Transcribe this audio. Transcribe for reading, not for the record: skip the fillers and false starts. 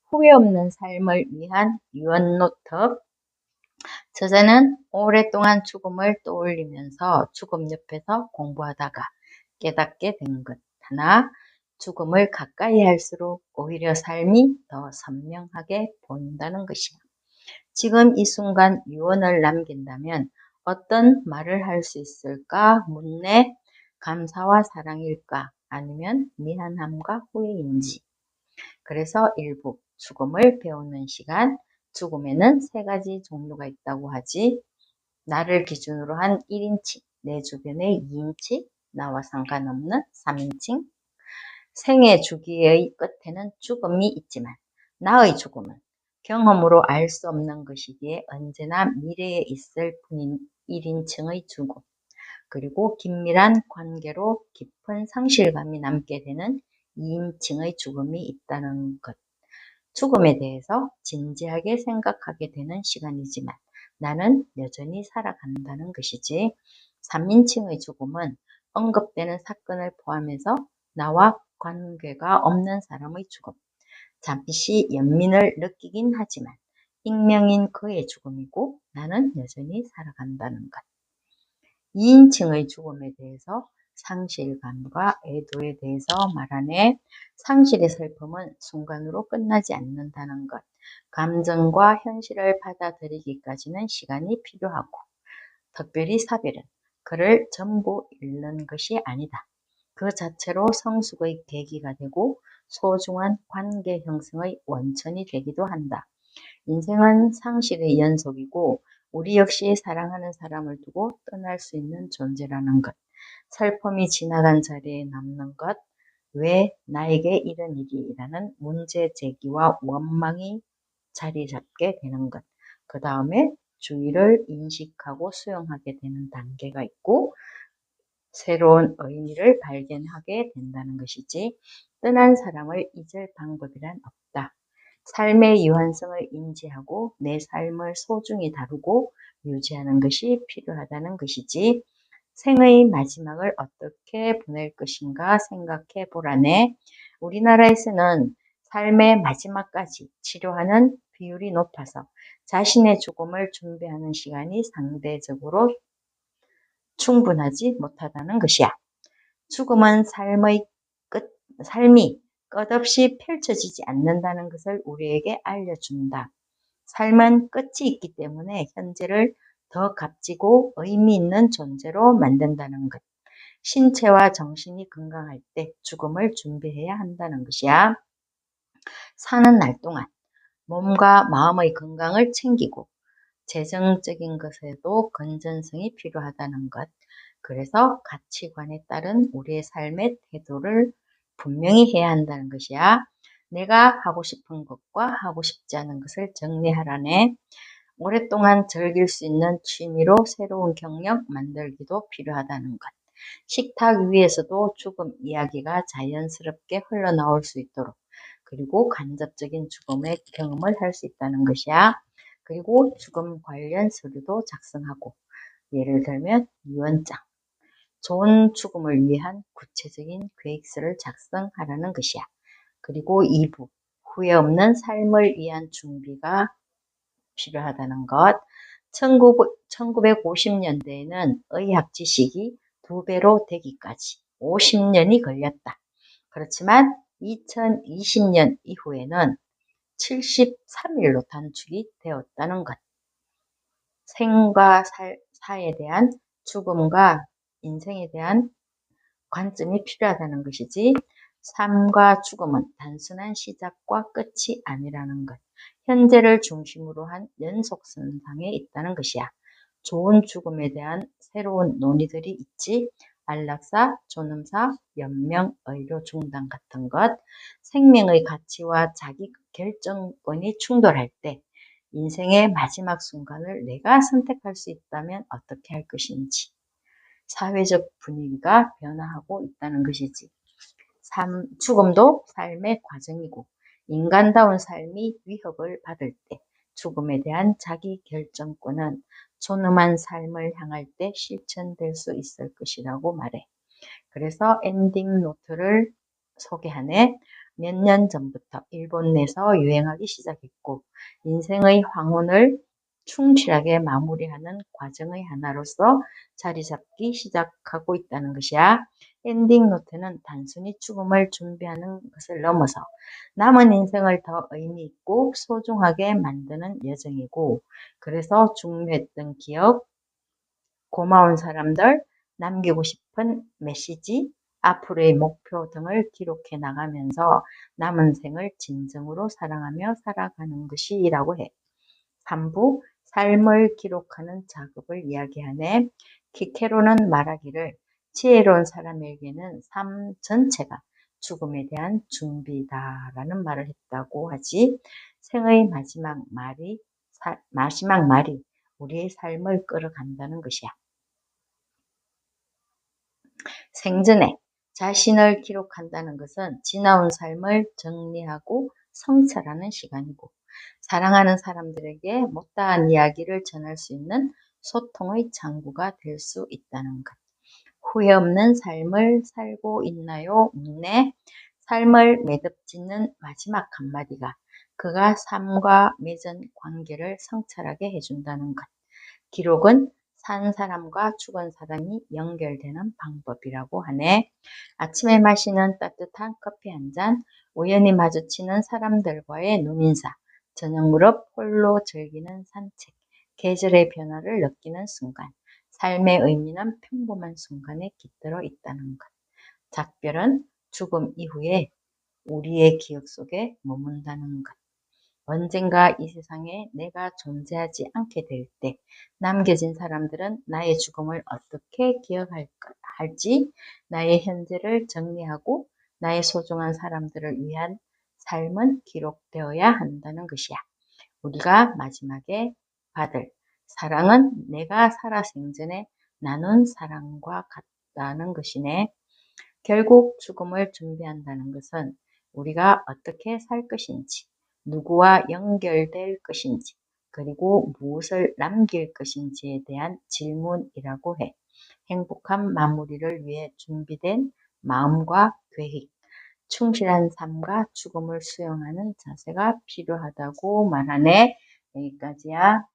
후회 없는 삶을 위한 유언노트. 저자는 오랫동안 죽음을 떠올리면서 죽음 옆에서 공부하다가 깨닫게 된 것. 하나, 죽음을 가까이 할수록 오히려 삶이 더 선명하게 보인다는 것이야. 지금 이 순간 유언을 남긴다면 어떤 말을 할 수 있을까? 묻네. 감사와 사랑일까? 아니면 미안함과 후회인지. 그래서 일부 죽음을 배우는 시간. 죽음에는 세 가지 종류가 있다고 하지. 나를 기준으로 한 1인칭, 내 주변의 2인칭, 나와 상관없는 3인칭. 생애 주기의 끝에는 죽음이 있지만 나의 죽음은 경험으로 알 수 없는 것이기에 언제나 미래에 있을 뿐인 1인칭의 죽음. 그리고 긴밀한 관계로 깊은 상실감이 남게 되는 2인칭의 죽음이 있다는 것. 죽음에 대해서 진지하게 생각하게 되는 시간이지만 나는 여전히 살아간다는 것이지. 3인칭의 죽음은 언급되는 사건을 포함해서 나와 관계가 없는 사람의 죽음. 잠시 연민을 느끼긴 하지만 익명인 그의 죽음이고 나는 여전히 살아간다는 것. 2인칭의 죽음에 대해서 상실감과 애도에 대해서 말하네. 상실의 슬픔은 순간으로 끝나지 않는다는 것. 감정과 현실을 받아들이기까지는 시간이 필요하고 특별히 사별은 그를 전부 잃는 것이 아니다. 그 자체로 성숙의 계기가 되고 소중한 관계 형성의 원천이 되기도 한다. 인생은 상실의 연속이고 우리 역시 사랑하는 사람을 두고 떠날 수 있는 존재라는 것. 슬픔이 지나간 자리에 남는 것. 왜 나에게 이런 일이라는 문제 제기와 원망이 자리 잡게 되는 것. 그 다음에 주의를 인식하고 수용하게 되는 단계가 있고 새로운 의미를 발견하게 된다는 것이지. 떠난 사람을 잊을 방법이란 없다. 삶의 유한성을 인지하고 내 삶을 소중히 다루고 유지하는 것이 필요하다는 것이지. 생의 마지막을 어떻게 보낼 것인가 생각해 보라네. 우리나라에서는 삶의 마지막까지 치료하는 비율이 높아서 자신의 죽음을 준비하는 시간이 상대적으로 충분하지 못하다는 것이야. 죽음은 삶이 끝없이 펼쳐지지 않는다는 것을 우리에게 알려준다. 삶은 끝이 있기 때문에 현재를 더 값지고 의미 있는 존재로 만든다는 것. 신체와 정신이 건강할 때 죽음을 준비해야 한다는 것이야. 사는 날 동안 몸과 마음의 건강을 챙기고 재정적인 것에도 건전성이 필요하다는 것. 그래서 가치관에 따른 우리의 삶의 태도를 분명히 해야 한다는 것이야. 내가 하고 싶은 것과 하고 싶지 않은 것을 정리하라네. 오랫동안 즐길 수 있는 취미로 새로운 경력 만들기도 필요하다는 것. 식탁 위에서도 죽음 이야기가 자연스럽게 흘러나올 수 있도록 그리고 간접적인 죽음의 경험을 할 수 있다는 것이야. 그리고 죽음 관련 서류도 작성하고 예를 들면 유언장, 좋은 죽음을 위한 구체적인 계획서를 작성하라는 것이야. 그리고 2부, 후회 없는 삶을 위한 준비가 필요하다는 것. 1950년대에는 의학 지식이 2배로 되기까지 50년이 걸렸다. 그렇지만 2020년 이후에는 73일로 단축이 되었다는 것. 생과 사에 대한 죽음과 인생에 대한 관점이 필요하다는 것이지. 삶과 죽음은 단순한 시작과 끝이 아니라는 것. 현재를 중심으로 한 연속선상에 있다는 것이야. 좋은 죽음에 대한 새로운 논의들이 있지. 안락사, 존엄사, 연명, 의료 중단 같은 것. 생명의 가치와 자기 결정권이 충돌할 때 인생의 마지막 순간을 내가 선택할 수 있다면 어떻게 할 것인지. 사회적 분위기가 변화하고 있다는 것이지. 죽음도 삶의 과정이고 인간다운 삶이 위협을 받을 때 죽음에 대한 자기 결정권은 존엄한 삶을 향할 때 실천될 수 있을 것이라고 말해. 그래서 엔딩 노트를 소개하네. 몇 년 전부터 일본 내에서 유행하기 시작했고 인생의 황혼을 충실하게 마무리하는 과정의 하나로서 자리 잡기 시작하고 있다는 것이야. 엔딩 노트는 단순히 죽음을 준비하는 것을 넘어서 남은 인생을 더 의미 있고 소중하게 만드는 여정이고, 그래서 중요했던 기억, 고마운 사람들, 남기고 싶은 메시지, 앞으로의 목표 등을 기록해 나가면서 남은 생을 진정으로 사랑하며 살아가는 것이라고 해. 3부 삶을 기록하는 작업을 이야기하네. 키케로는 말하기를 지혜로운 사람에게는 삶 전체가 죽음에 대한 준비다라는 말을 했다고 하지. 생의 마지막 말이 우리의 삶을 끌어간다는 것이야. 생전에 자신을 기록한다는 것은 지나온 삶을 정리하고 성찰하는 시간이고, 사랑하는 사람들에게 못다한 이야기를 전할 수 있는 소통의 창구가 될 수 있다는 것. 후회 없는 삶을 살고 있나요? 묻네. 삶을 매듭짓는 마지막 한마디가 그가 삶과 맺은 관계를 성찰하게 해준다는 것. 기록은 산 사람과 죽은 사람이 연결되는 방법이라고 하네. 아침에 마시는 따뜻한 커피 한 잔, 우연히 마주치는 사람들과의 눈인사, 저녁 무렵 홀로 즐기는 산책, 계절의 변화를 느끼는 순간, 삶의 의미는 평범한 순간에 깃들어 있다는 것. 작별은 죽음 이후에 우리의 기억 속에 머문다는 것. 언젠가 이 세상에 내가 존재하지 않게 될 때 남겨진 사람들은 나의 죽음을 어떻게 기억할지, 나의 현재를 정리하고 나의 소중한 사람들을 위한 삶은 기록되어야 한다는 것이야. 우리가 마지막에 받을 사랑은 내가 살아 생전에 나눈 사랑과 같다는 것이네. 결국 죽음을 준비한다는 것은 우리가 어떻게 살 것인지, 누구와 연결될 것인지, 그리고 무엇을 남길 것인지에 대한 질문이라고 해. 행복한 마무리를 위해 준비된 마음과 계획, 충실한 삶과 죽음을 수용하는 자세가 필요하다고 말하네. 여기까지야.